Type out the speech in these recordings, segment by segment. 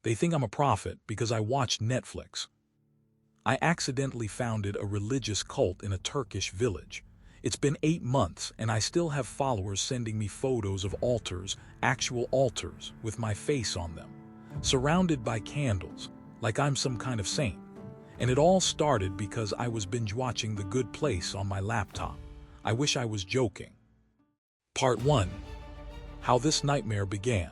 They think I'm a prophet because I watched Netflix. I accidentally founded a religious cult in a Turkish village. It's been 8 months and I still have followers sending me photos of altars, actual altars, with my face on them, surrounded by candles, like I'm some kind of saint. And it all started because I was binge watching The Good Place on my laptop. I wish I was joking. Part 1. How this nightmare began.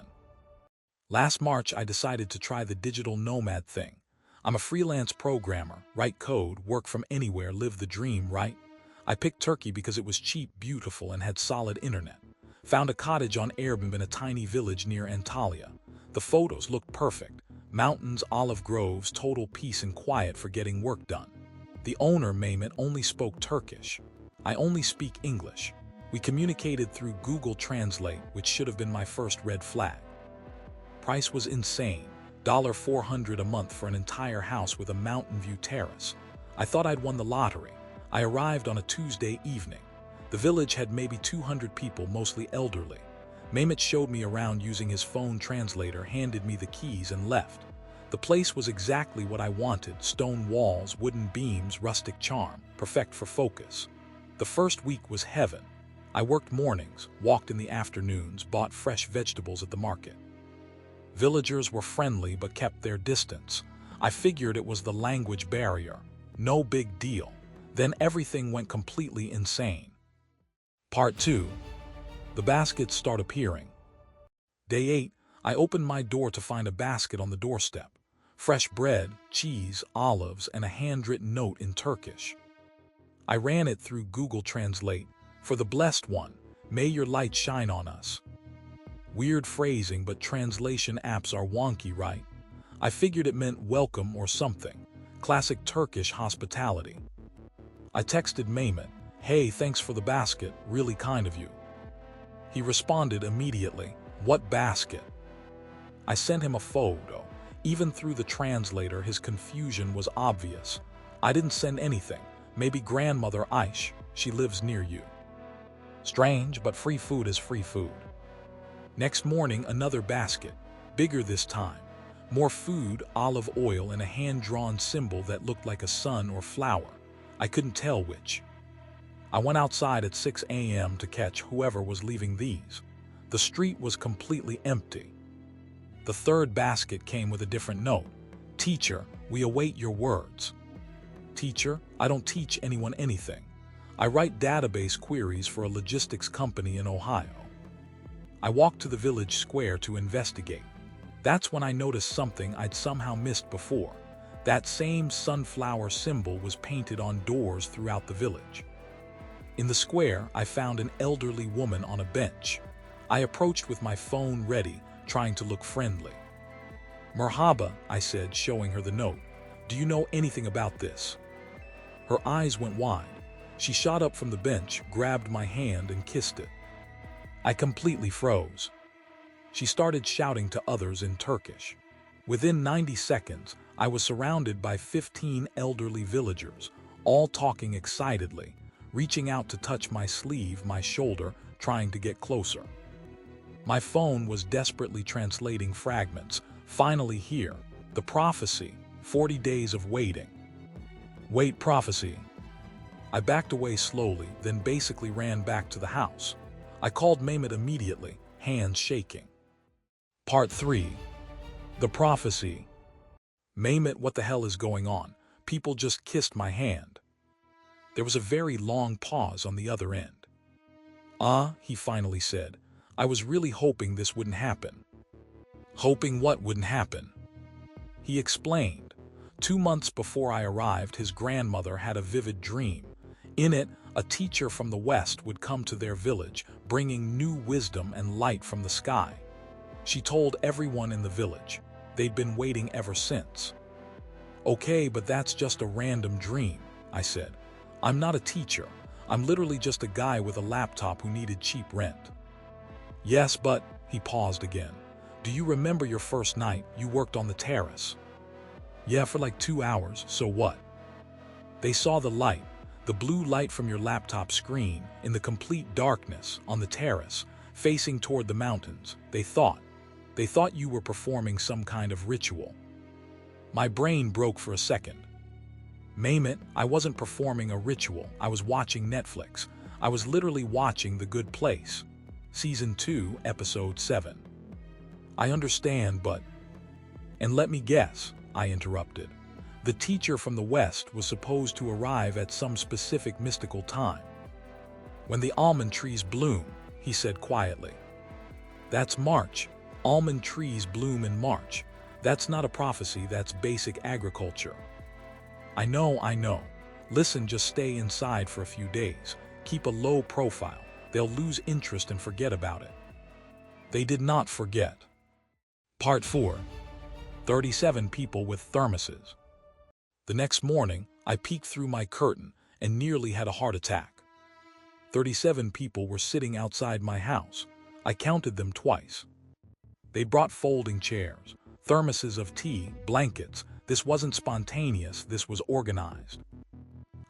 Last March I decided to try the digital nomad thing. I'm a freelance programmer, write code, work from anywhere, live the dream, right? I picked Turkey because it was cheap, beautiful, and had solid internet. Found a cottage on Airbnb in a tiny village near Antalya. The photos looked perfect. Mountains, olive groves, total peace and quiet for getting work done. The owner, Mehmet, only spoke Turkish. I only speak English. We communicated through Google Translate, which should have been my first red flag. Price was insane. $400 a month for an entire house with a mountain view terrace. I thought I'd won the lottery. I arrived on a Tuesday evening. The village had maybe 200 people, mostly elderly. Mehmet showed me around using his phone translator, handed me the keys and left. The place was exactly what I wanted: stone walls, wooden beams, rustic charm, perfect for focus. The first week was heaven. I worked mornings, walked in the afternoons, bought fresh vegetables at the market. Villagers were friendly but kept their distance. I figured it was the language barrier. No big deal. Then everything went completely insane. Part 2. The baskets start appearing. Day 8, I opened my door to find a basket on the doorstep. Fresh bread, cheese, olives, and a handwritten note in Turkish. I ran it through Google Translate. For the blessed one, may your light shine on us. Weird phrasing, but translation apps are wonky, right? I figured it meant welcome or something. Classic Turkish hospitality. I texted Mehmet, "Hey, thanks for the basket, really kind of you." He responded immediately, "What basket?" I sent him a photo. Even through the translator, his confusion was obvious. I didn't send anything. Maybe grandmother Aish, she lives near you. Strange, but free food is free food. Next morning, another basket, bigger this time. More food, olive oil, and a hand-drawn symbol that looked like a sun or flower. I couldn't tell which. I went outside at 6 a.m. to catch whoever was leaving these. The street was completely empty. The third basket came with a different note. "Teacher, we await your words." Teacher? I don't teach anyone anything. I write database queries for a logistics company in Ohio. I walked to the village square to investigate. That's when I noticed something I'd somehow missed before. That same sunflower symbol was painted on doors throughout the village. In the square, I found an elderly woman on a bench. I approached with my phone ready, trying to look friendly. "Merhaba," I said, showing her the note. "Do you know anything about this?" Her eyes went wide. She shot up from the bench, grabbed my hand, and kissed it. I completely froze. She started shouting to others in Turkish. Within 90 seconds, I was surrounded by 15 elderly villagers, all talking excitedly, reaching out to touch my sleeve, my shoulder, trying to get closer. My phone was desperately translating fragments. Finally here, the prophecy, 40 days of waiting. Wait, prophecy. I backed away slowly, then basically ran back to the house. I called Mehmet immediately, hands shaking. Part 3. The prophecy. "Mehmet, what the hell is going on? People just kissed my hand." There was a very long pause on the other end. He finally said. "I was really hoping this wouldn't happen." Hoping what wouldn't happen? He explained. 2 months before I arrived, his grandmother had a vivid dream. In it, a teacher from the West would come to their village, bringing new wisdom and light from the sky. She told everyone in the village. They'd been waiting ever since. "Okay, but that's just a random dream," I said. "I'm not a teacher. I'm literally just a guy with a laptop who needed cheap rent." "Yes, but," he paused again. "Do you remember your first night? You worked on the terrace." "Yeah, for like 2 hours, so what?" "They saw the light. The blue light from your laptop screen, in the complete darkness, on the terrace, facing toward the mountains. They thought." They thought you were performing some kind of ritual. My brain broke for a second. Mehmet, I wasn't performing a ritual. I was watching Netflix. I was literally watching The Good Place. Season 2, Episode 7. I understand, but... And let me guess, I interrupted. The teacher from the West was supposed to arrive at some specific mystical time. When the almond trees bloom, he said quietly. That's March. Almond trees bloom in March. That's not a prophecy, that's basic agriculture. I know. Listen, just stay inside for a few days. Keep a low profile. They'll lose interest and forget about it. They did not forget. Part 4. 37 people with thermoses. The next morning, I peeked through my curtain and nearly had a heart attack. 37 people were sitting outside my house. I counted them twice. They brought folding chairs, thermoses of tea, blankets. This wasn't spontaneous, this was organized.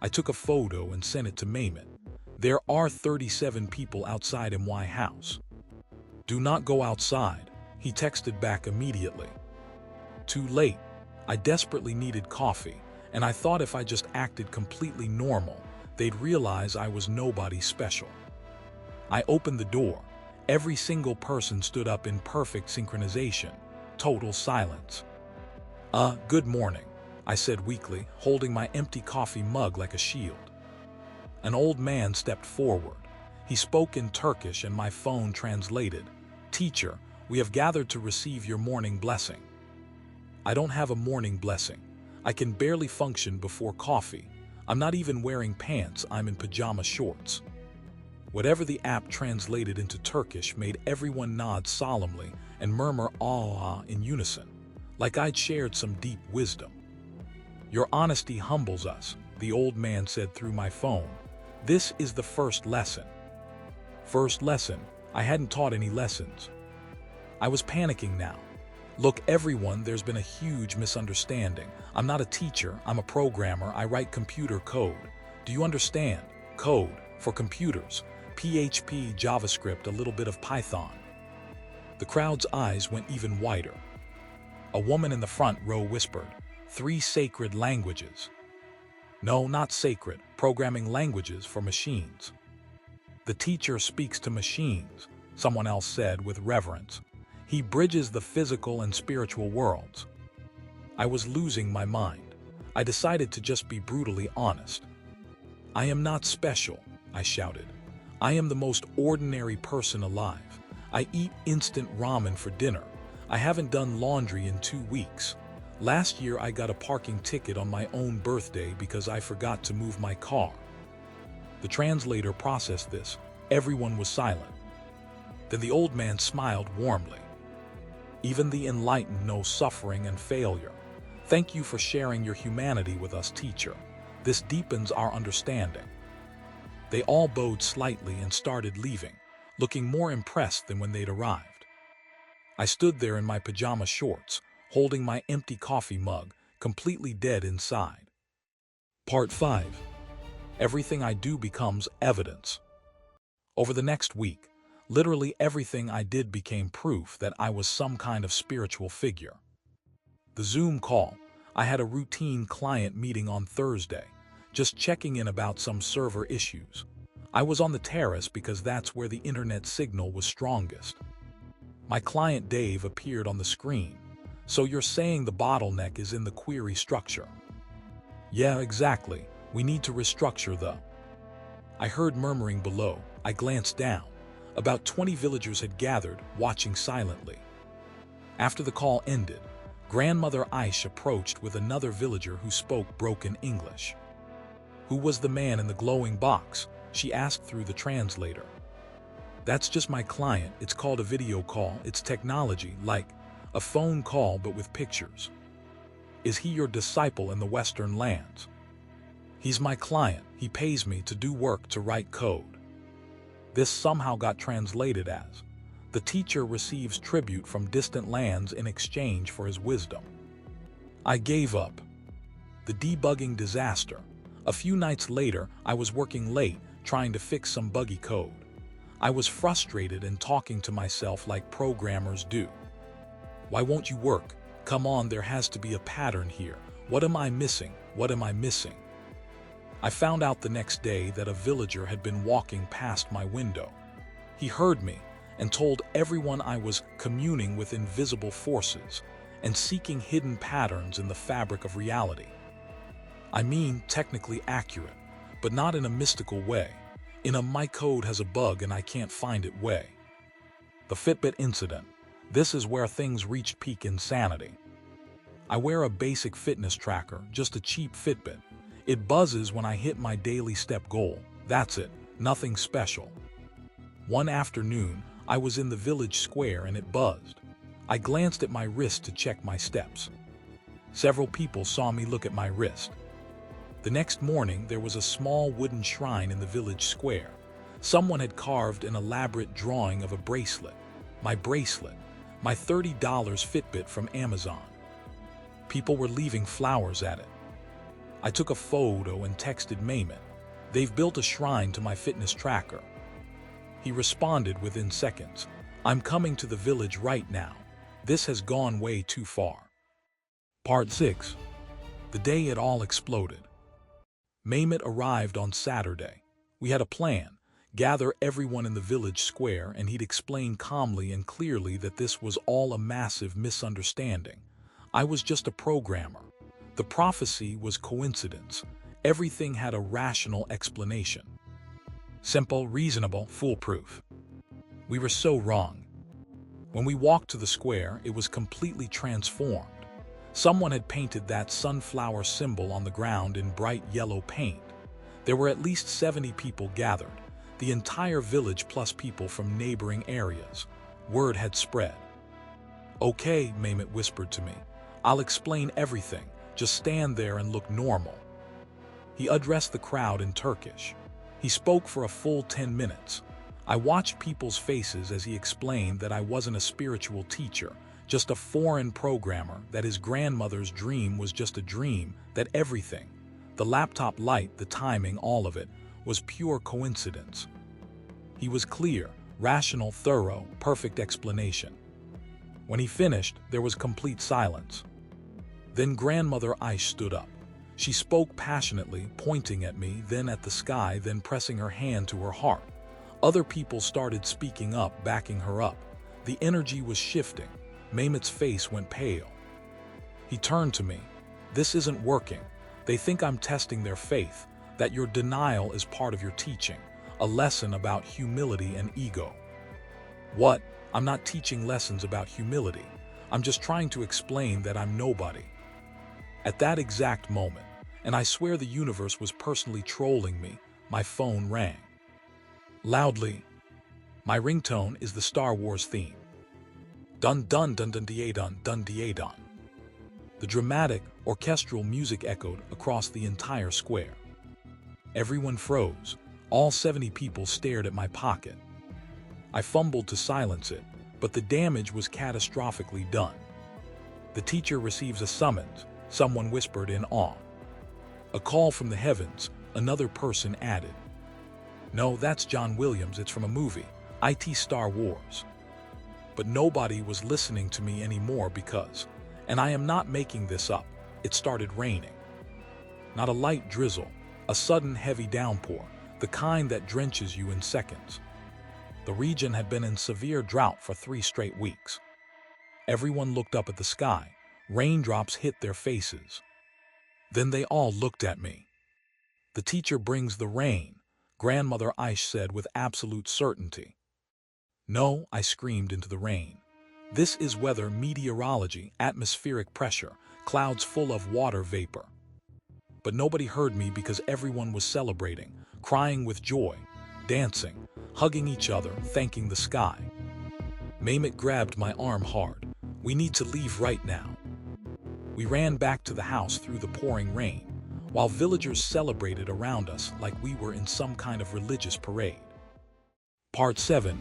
I took a photo and sent it to Mehmet. There are 37 people outside my house. Do not go outside, he texted back immediately. Too late. I desperately needed coffee, and I thought if I just acted completely normal, they'd realize I was nobody special. I opened the door. Every single person stood up in perfect synchronization. Total silence. Good morning, I said weakly, holding my empty coffee mug like a shield. An old man stepped forward. He spoke in Turkish and my phone translated. Teacher, we have gathered to receive your morning blessing. I don't have a morning blessing. I can barely function before coffee. I'm not even wearing pants, I'm in pajama shorts. Whatever the app translated into Turkish made everyone nod solemnly and murmur "ah" in unison, like I'd shared some deep wisdom. Your honesty humbles us, the old man said through my phone. This is the first lesson. First lesson? I hadn't taught any lessons. I was panicking now. Look, everyone, there's been a huge misunderstanding. I'm not a teacher, I'm a programmer, I write computer code. Do you understand? Code, for computers. PHP, JavaScript, a little bit of Python. The crowd's eyes went even wider. A woman in the front row whispered, 3 sacred languages. No, not sacred, programming languages for machines. The teacher speaks to machines, someone else said with reverence. He bridges the physical and spiritual worlds. I was losing my mind. I decided to just be brutally honest. I am not special, I shouted. I am the most ordinary person alive. I eat instant ramen for dinner. I haven't done laundry in 2 weeks. Last year I got a parking ticket on my own birthday because I forgot to move my car. The translator processed this. Everyone was silent. Then the old man smiled warmly. Even the enlightened know suffering and failure. Thank you for sharing your humanity with us, teacher. This deepens our understanding. They all bowed slightly and started leaving, looking more impressed than when they'd arrived. I stood there in my pajama shorts, holding my empty coffee mug, completely dead inside. Part 5. Everything I do becomes evidence. Over the next week, literally everything I did became proof that I was some kind of spiritual figure. The Zoom call. I had a routine client meeting on Thursday, just checking in about some server issues. I was on the terrace because that's where the internet signal was strongest. My client Dave appeared on the screen. So you're saying the bottleneck is in the query structure? Yeah, exactly. We need to restructure the... I heard murmuring below. I glanced down. About 20 villagers had gathered, watching silently. After the call ended, Grandmother Aish approached with another villager who spoke broken English. Who was the man in the glowing box? She asked through the translator. That's just my client. It's called a video call. It's technology, like a phone call but with pictures. Is he your disciple in the Western lands? He's my client. He pays me to do work to write code. This somehow got translated as, the teacher receives tribute from distant lands in exchange for his wisdom. I gave up. The debugging disaster. A few nights later, I was working late, trying to fix some buggy code. I was frustrated and talking to myself like programmers do. Why won't you work? Come on, there has to be a pattern here. What am I missing? What am I missing? I found out the next day that a villager had been walking past my window. He heard me and told everyone I was communing with invisible forces and seeking hidden patterns in the fabric of reality. I mean, technically accurate, but not in a mystical way. In a my code has a bug and I can't find it way. The Fitbit incident. This is where things reached peak insanity. I wear a basic fitness tracker, just a cheap Fitbit. It buzzes when I hit my daily step goal. That's it, nothing special. One afternoon, I was in the village square and it buzzed. I glanced at my wrist to check my steps. Several people saw me look at my wrist. The next morning, there was a small wooden shrine in the village square. Someone had carved an elaborate drawing of a bracelet. My bracelet. My $30 Fitbit from Amazon. People were leaving flowers at it. I took a photo and texted Mehmet. They've built a shrine to my fitness tracker. He responded within seconds. I'm coming to the village right now. This has gone way too far. Part 6. The day it all exploded. Mehmet arrived on Saturday. We had a plan. Gather everyone in the village square, and he'd explain calmly and clearly that this was all a massive misunderstanding. I was just a programmer. The prophecy was coincidence. Everything had a rational explanation. Simple, reasonable, foolproof. We were so wrong. When we walked to the square, it was completely transformed. Someone had painted that sunflower symbol on the ground in bright yellow paint. There were at least 70 people gathered. The entire village plus people from neighboring areas. Word had spread. Okay, Mehmet whispered to me. I'll explain everything. Just stand there and look normal. He addressed the crowd in Turkish. He spoke for a full 10 minutes. I watched people's faces as he explained that I wasn't a spiritual teacher, just a foreign programmer, that his grandmother's dream was just a dream, that everything, the laptop light, the timing, all of it, was pure coincidence. He was clear, rational, thorough, perfect explanation. When he finished, there was complete silence. Then Grandmother Aish stood up. She spoke passionately, pointing at me, then at the sky, then pressing her hand to her heart. Other people started speaking up, backing her up. The energy was shifting. Mehmet's face went pale. He turned to me. This isn't working. They think I'm testing their faith, that your denial is part of your teaching, a lesson about humility and ego. What? I'm not teaching lessons about humility. I'm just trying to explain that I'm nobody. At that exact moment, and I swear the universe was personally trolling me, my phone rang. Loudly. My ringtone is the Star Wars theme. Dun dun dun dun dun dun dun dun. The dramatic, orchestral music echoed across the entire square. Everyone froze. All 70 people stared at my pocket. I fumbled to silence it, but the damage was catastrophically done. The teacher receives a summons, someone whispered in awe. A call from the heavens, another person added. No, that's John Williams, it's from a movie, IT Star Wars. But nobody was listening to me anymore because, and I am not making this up, it started raining. Not a light drizzle, a sudden heavy downpour, the kind that drenches you in seconds. The region had been in severe drought for 3 straight weeks. Everyone looked up at the sky. Raindrops hit their faces. Then they all looked at me. The teacher brings the rain, Grandmother Aish said with absolute certainty. No, I screamed into the rain. This is weather meteorology, atmospheric pressure, clouds full of water vapor. But nobody heard me because everyone was celebrating, crying with joy, dancing, hugging each other, thanking the sky. Mehmet grabbed my arm hard. We need to leave right now. We ran back to the house through the pouring rain, while villagers celebrated around us like we were in some kind of religious parade. Part 7.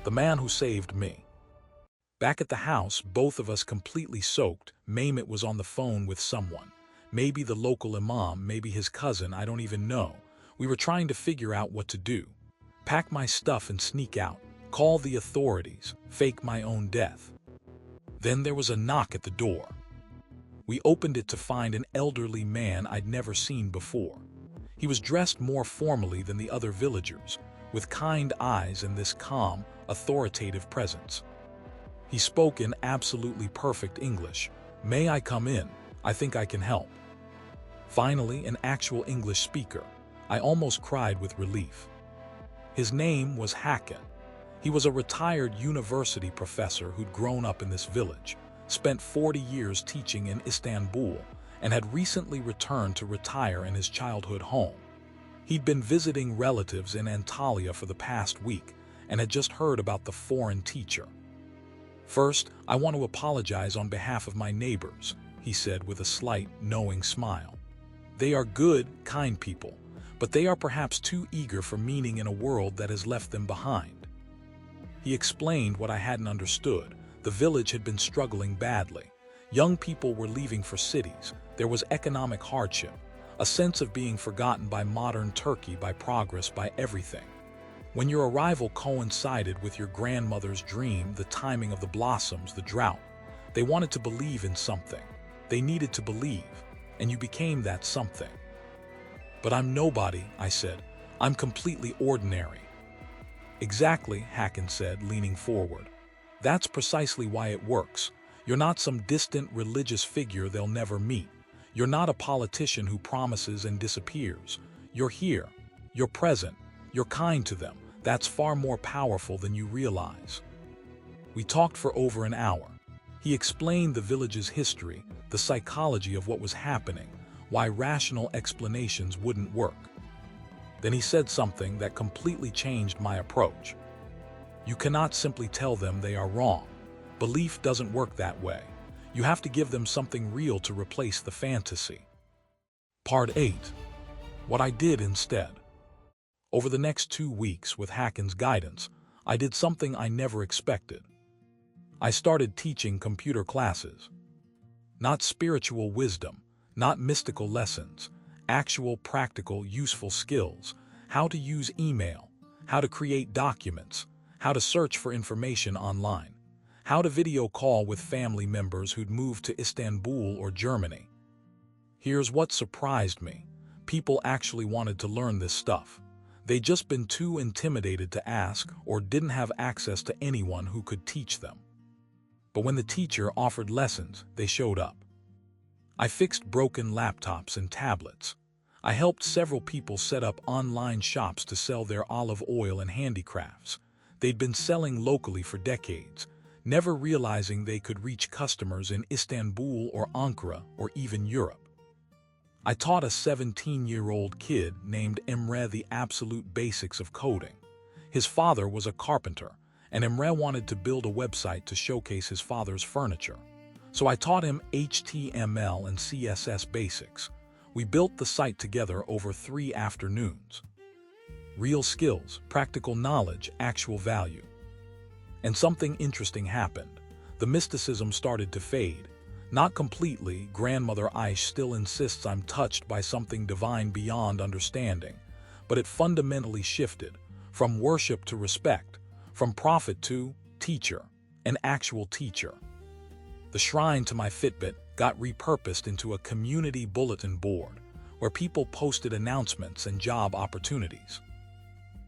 The man who saved me. Back at the house, both of us completely soaked, Mehmet was on the phone with someone. Maybe the local imam, maybe his cousin, I don't even know. We were trying to figure out what to do. Pack my stuff and sneak out. Call the authorities. Fake my own death. Then there was a knock at the door. We opened it to find an elderly man I'd never seen before. He was dressed more formally than the other villagers, with kind eyes and this calm, authoritative presence. He spoke in absolutely perfect English. "May I come in? I think I can help." Finally, an actual English speaker. I almost cried with relief. His name was Hakan. He was a retired university professor who'd grown up in this village, spent 40 years teaching in Istanbul, and had recently returned to retire in his childhood home. He'd been visiting relatives in Antalya for the past week and had just heard about the foreign teacher. "First, I want to apologize on behalf of my neighbors," he said with a slight, knowing smile. "They are good, kind people, but they are perhaps too eager for meaning in a world that has left them behind." He explained what I hadn't understood. The village had been struggling badly. Young people were leaving for cities. There was economic hardship, a sense of being forgotten by modern Turkey, by progress, by everything. When your arrival coincided with your grandmother's dream, the timing of the blossoms, the drought, they wanted to believe in something. They needed to believe, and you became that something. "But I'm nobody," I said. "I'm completely ordinary." "Exactly," Hakan said, leaning forward. "That's precisely why it works. You're not some distant religious figure they'll never meet. You're not a politician who promises and disappears. You're here. You're present. You're kind to them. That's far more powerful than you realize." We talked for over an hour. He explained the village's history, the psychology of what was happening, why rational explanations wouldn't work. Then he said something that completely changed my approach. "You cannot simply tell them they are wrong. Belief doesn't work that way. You have to give them something real to replace the fantasy." Part 8. What I did instead. Over the next 2 weeks, with Hakan's guidance, I did something I never expected. I started teaching computer classes. Not spiritual wisdom, not mystical lessons, actual practical useful skills, how to use email, how to create documents, how to search for information online, how to video call with family members who'd moved to Istanbul or Germany. Here's what surprised me. People actually wanted to learn this stuff. They'd just been too intimidated to ask or didn't have access to anyone who could teach them. But when the teacher offered lessons, they showed up. I fixed broken laptops and tablets. I helped several people set up online shops to sell their olive oil and handicrafts. They'd been selling locally for decades, never realizing they could reach customers in Istanbul or Ankara or even Europe. I taught a 17-year-old kid named Emre the absolute basics of coding. His father was a carpenter, and Emre wanted to build a website to showcase his father's furniture. So I taught him HTML and CSS basics. We built the site together over 3 afternoons. Real skills, practical knowledge, actual value. And something interesting happened. The mysticism started to fade. Not completely. Grandmother Aish still insists I'm touched by something divine beyond understanding, but it fundamentally shifted, from worship to respect, from prophet to teacher, an actual teacher. The shrine to my Fitbit got repurposed into a community bulletin board, where people posted announcements and job opportunities.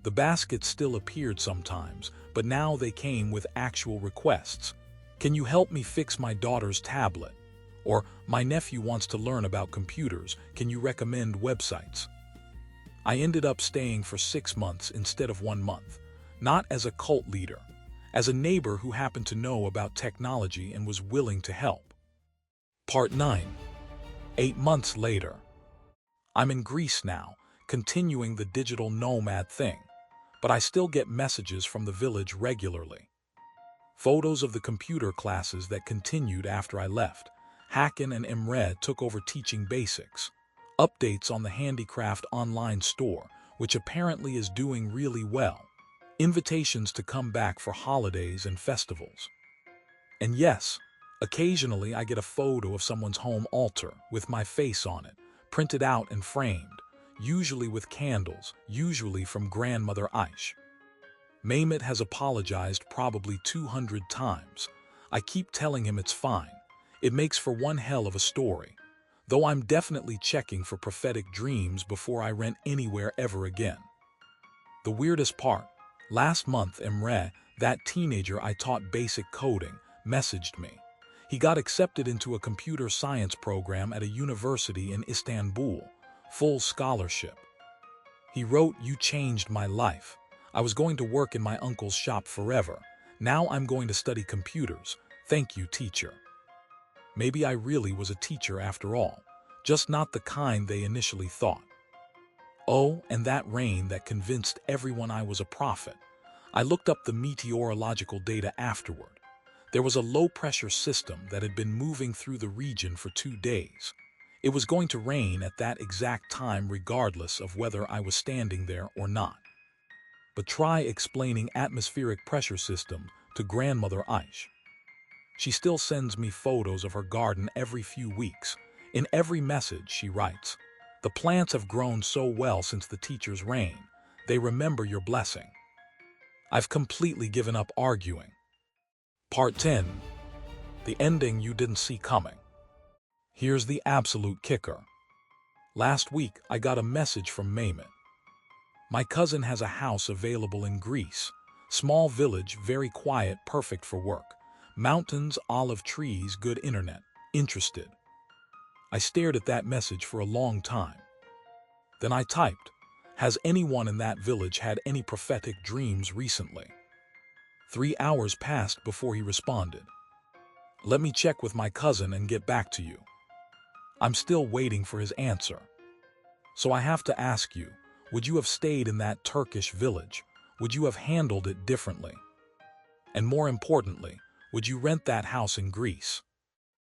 The baskets still appeared sometimes, but now they came with actual requests. "Can you help me fix my daughter's tablet?" Or, "My nephew wants to learn about computers. Can you recommend websites?" I ended up staying for 6 months instead of 1 month, not as a cult leader, as a neighbor who happened to know about technology and was willing to help. Part 9. 8 months later. I'm in Greece now, continuing the digital nomad thing, but I still get messages from the village regularly. Photos of the computer classes that continued after I left. Hakan and Emre took over teaching basics. Updates on the handicraft online store, which apparently is doing really well. Invitations to come back for holidays and festivals. And yes, occasionally I get a photo of someone's home altar with my face on it, printed out and framed, usually with candles, usually from grandmother Aish. Mehmet has apologized probably 200 times. I keep telling him it's fine. It makes for one hell of a story. Though I'm definitely checking for prophetic dreams before I rent anywhere ever again. The weirdest part, last month Emre, that teenager I taught basic coding, messaged me. He got accepted into a computer science program at a university in Istanbul, full scholarship. He wrote, "You changed my life. I was going to work in my uncle's shop forever. Now I'm going to study computers. Thank you, teacher." Maybe I really was a teacher after all, just not the kind they initially thought. Oh, and that rain that convinced everyone I was a prophet. I looked up the meteorological data afterward. There was a low-pressure system that had been moving through the region for 2 days. It was going to rain at that exact time regardless of whether I was standing there or not. But try explaining atmospheric pressure system to grandmother Aish. She still sends me photos of her garden every few weeks. In every message she writes, "The plants have grown so well since the teacher's reign. They remember your blessing." I've completely given up arguing. Part 10. The ending you didn't see coming. Here's the absolute kicker. Last week, I got a message from Mehmet. My cousin has a house available in Greece. Small village, very quiet, perfect for work. Mountains, olive trees, good internet. Interested. I stared at that message for a long time. Then I typed, "Has anyone in that village had any prophetic dreams recently?" 3 hours passed before he responded. "Let me check with my cousin and get back to you." I'm still waiting for his answer. So I have to ask you, would you have stayed in that Turkish village? Would you have handled it differently? And more importantly, would you rent that house in Greece?